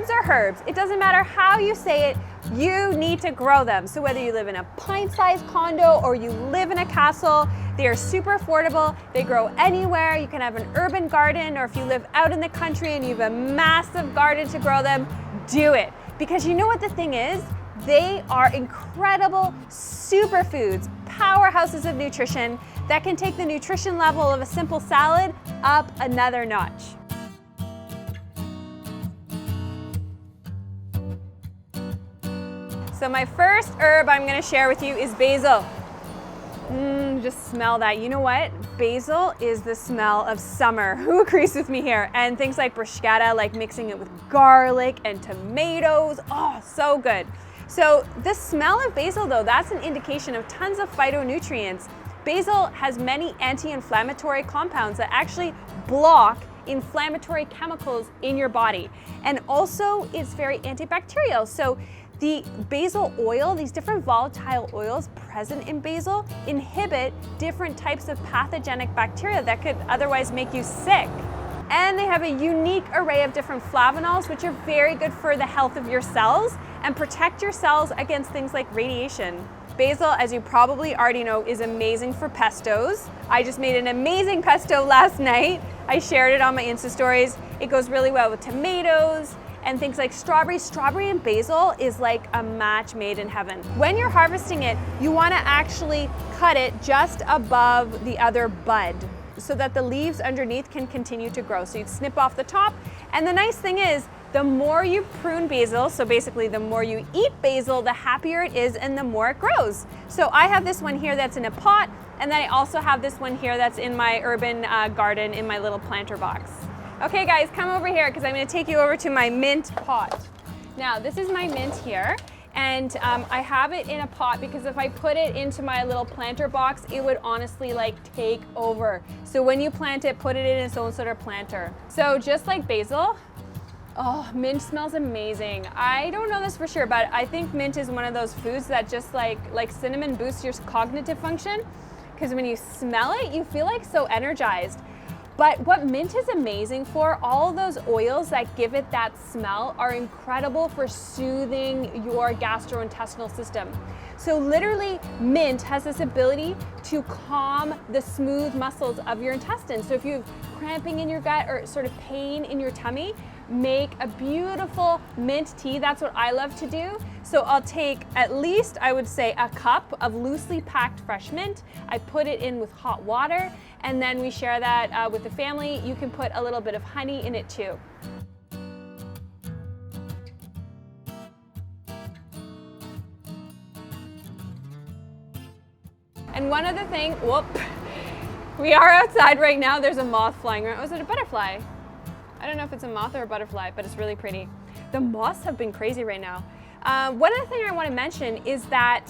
herbs are herbs. It doesn't matter how you say it, you need to grow them. So whether you live in a pint-sized condo or you live in a castle, they are super affordable. They grow anywhere. You can have an urban garden, or if you live out in the country and you have a massive garden to grow them, do it. Because you know what the thing is? They are incredible superfoods, powerhouses of nutrition that can take the nutrition level of a simple salad up another notch. So my first herb I'm going to share with you is basil. Just smell that. You know what? Basil is the smell of summer. Who agrees with me here? And things like bruschetta, like mixing it with garlic and tomatoes. Oh, so good. So the smell of basil though, that's an indication of tons of phytonutrients. Basil has many anti-inflammatory compounds that actually block inflammatory chemicals in your body. And also it's very antibacterial. So the basil oil, these different volatile oils present in basil, inhibit different types of pathogenic bacteria that could otherwise make you sick. And they have a unique array of different flavonols, which are very good for the health of your cells and protect your cells against things like radiation. Basil, as you probably already know, is amazing for pestos. I just made an amazing pesto last night. I shared it on my Insta stories. It goes really well with tomatoes and things like strawberries. Strawberry and basil is like a match made in heaven. When you're harvesting it, you want to actually cut it just above the other bud so that the leaves underneath can continue to grow. So you'd snip off the top. And the nice thing is, the more you prune basil, so basically the more you eat basil, the happier it is and the more it grows. So I have this one here that's in a pot, and then I also have this one here that's in my urban garden in my little planter box. Okay guys, come over here because I'm going to take you over to my mint pot. Now this is my mint here, and I have it in a pot because if I put it into my little planter box, it would honestly like take over. So when you plant it, put it in its own sort of planter. So just like basil, oh, mint smells amazing. I don't know this for sure, but I think mint is one of those foods that just like cinnamon boosts your cognitive function, because when you smell it, you feel like so energized. But what mint is amazing for, all those oils that give it that smell are incredible for soothing your gastrointestinal system. So literally, mint has this ability to calm the smooth muscles of your intestines. So if you have cramping in your gut or sort of pain in your tummy, make a beautiful mint tea. That's what I love to do. So I'll take at least, I would say, a cup of loosely packed fresh mint. I put it in with hot water, and then we share that with the family. You can put a little bit of honey in it too. And one other thing, whoop, we are outside right now. There's a moth flying around. Was it a butterfly? I don't know if it's a moth or a butterfly, but it's really pretty. The moths have been crazy right now. One other thing I want to mention is that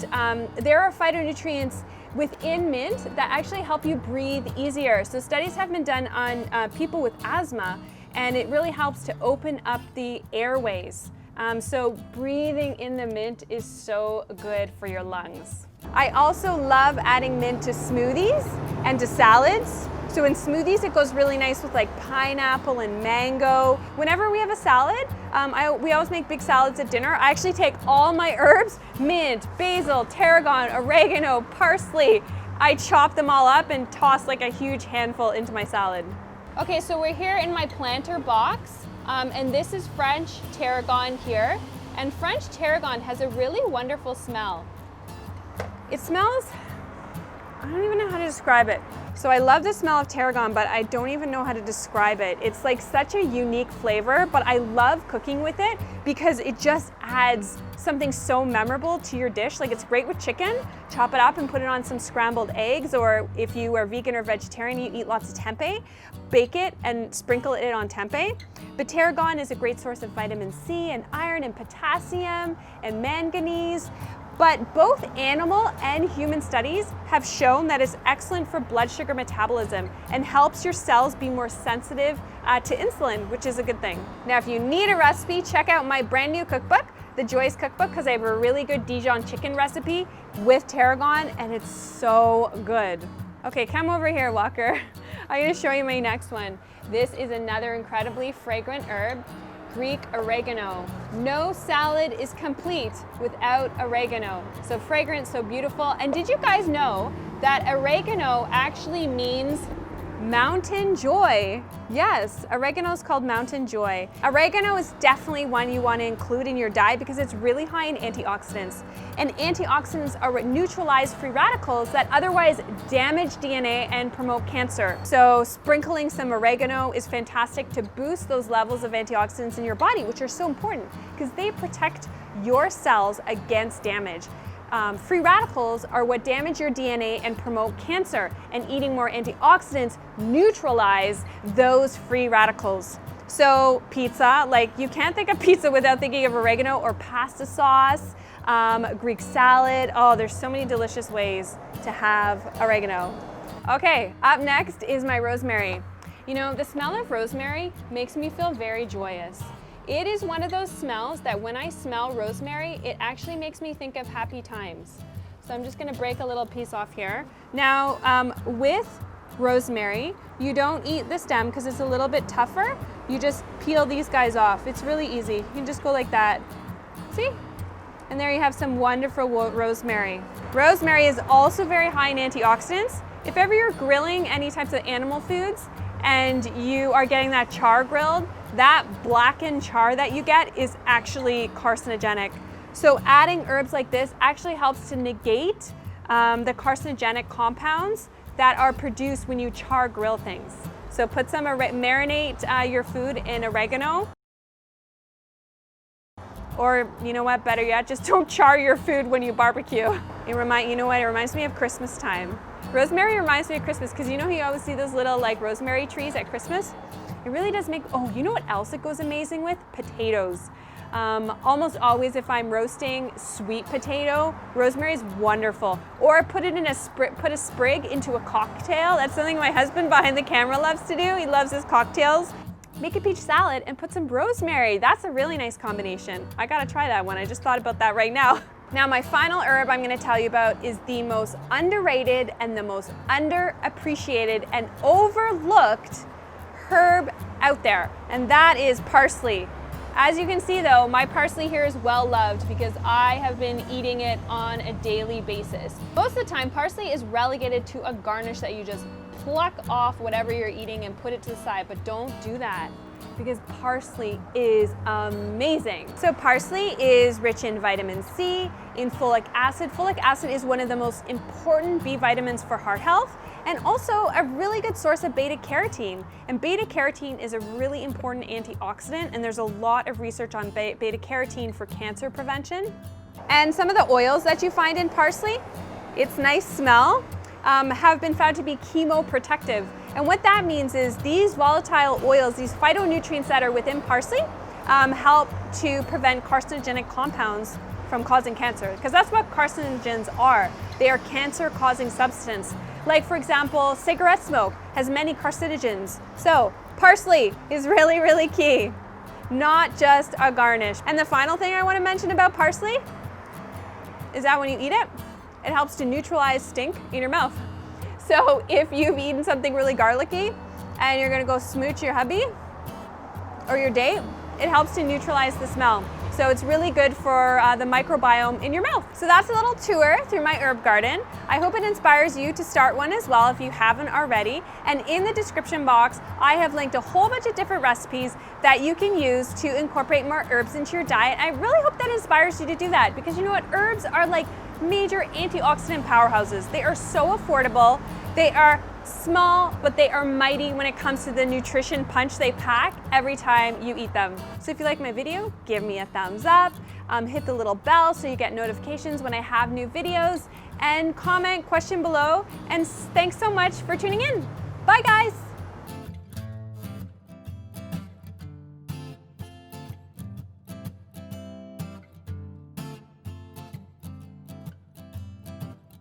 there are phytonutrients within mint that actually help you breathe easier. So studies have been done on people with asthma, and it really helps to open up the airways. So breathing in the mint is so good for your lungs. I also love adding mint to smoothies and to salads. So in smoothies, it goes really nice with like pineapple and mango. Whenever we have a salad, we always make big salads at dinner. I actually take all my herbs, mint, basil, tarragon, oregano, parsley. I chop them all up and toss like a huge handful into my salad. Okay, so we're here in my planter box, and this is French tarragon here. And French tarragon has a really wonderful smell. It smells, I don't even know how to describe it. So I love the smell of tarragon, but I don't even know how to describe it. It's like such a unique flavor, but I love cooking with it because it just adds something so memorable to your dish. Like it's great with chicken. Chop it up and put it on some scrambled eggs, or if you are vegan or vegetarian, you eat lots of tempeh, bake it and sprinkle it on tempeh. But tarragon is a great source of vitamin C and iron and potassium and manganese. But both animal and human studies have shown that it's excellent for blood sugar metabolism and helps your cells be more sensitive to insulin, which is a good thing. Now, if you need a recipe, check out my brand new cookbook, The Joy's Cookbook, because I have a really good Dijon chicken recipe with tarragon, and it's so good. Okay, come over here, Walker. I'm gonna show you my next one. This is another incredibly fragrant herb. Greek oregano. No salad is complete without oregano. So fragrant, so beautiful. And did you guys know that oregano actually means mountain joy? Yes, oregano is called mountain joy. Oregano is definitely one you want to include in your diet because it's really high in antioxidants. And antioxidants are what neutralize free radicals that otherwise damage DNA and promote cancer. So sprinkling some oregano is fantastic to boost those levels of antioxidants in your body, which are so important because they protect your cells against damage. Free radicals are what damage your DNA and promote cancer, and eating more antioxidants neutralize those free radicals. So pizza, like you can't think of pizza without thinking of oregano, or pasta sauce, Greek salad. Oh, there's so many delicious ways to have oregano. Okay, up next is my rosemary. You know, the smell of rosemary makes me feel very joyous. It is one of those smells that when I smell rosemary, it actually makes me think of happy times. So I'm just gonna break a little piece off here. Now, with rosemary, you don't eat the stem because it's a little bit tougher. You just peel these guys off. It's really easy. You can just go like that. See? And there you have some wonderful rosemary. Rosemary is also very high in antioxidants. If ever you're grilling any types of animal foods and you are getting that char grilled, that blackened char that you get is actually carcinogenic. So adding herbs like this actually helps to negate the carcinogenic compounds that are produced when you char grill things. So put some, marinate your food in oregano. Or you know what, better yet, just don't char your food when you barbecue. You know what, it reminds me of Christmas time. Rosemary reminds me of Christmas because you know how you always see those little like rosemary trees at Christmas? It really does make, oh, you know what else it goes amazing with? Potatoes. Almost always if I'm roasting sweet potato, rosemary is wonderful. Or put it in put a sprig into a cocktail. That's something my husband behind the camera loves to do. He loves his cocktails. Make a peach salad and put some rosemary. That's a really nice combination. I gotta try that one. I just thought about that right now. Now my final herb I'm gonna tell you about is the most underrated and the most underappreciated and overlooked herb out there, and that is parsley. As you can see though, my parsley here is well loved because I have been eating it on a daily basis. Most of the time, parsley is relegated to a garnish that you just pluck off whatever you're eating and put it to the side, but don't do that because parsley is amazing. So parsley is rich in vitamin C, in folic acid. Folic acid is one of the most important B vitamins for heart health, and also a really good source of beta carotene. And beta carotene is a really important antioxidant, and there's a lot of research on beta carotene for cancer prevention. And some of the oils that you find in parsley, its nice smell, have been found to be chemoprotective. And what that means is these volatile oils, these phytonutrients that are within parsley, help to prevent carcinogenic compounds from causing cancer, because that's what carcinogens are. They are cancer-causing substance. Like for example, cigarette smoke has many carcinogens. So parsley is really, really key, not just a garnish. And the final thing I want to mention about parsley is that when you eat it, it helps to neutralize stink in your mouth. So if you've eaten something really garlicky and you're gonna go smooch your hubby or your date, it helps to neutralize the smell. So it's really good for the microbiome in your mouth. So that's a little tour through my herb garden. I hope it inspires you to start one as well if you haven't already. And in the description box, I have linked a whole bunch of different recipes that you can use to incorporate more herbs into your diet. I really hope that inspires you to do that because you know what, herbs are like major antioxidant powerhouses. They are so affordable. They are small, but they are mighty when it comes to the nutrition punch they pack every time you eat them. So if you like my video, give me a thumbs up, hit the little bell so you get notifications when I have new videos, and comment question below. And thanks so much for tuning in. Bye guys.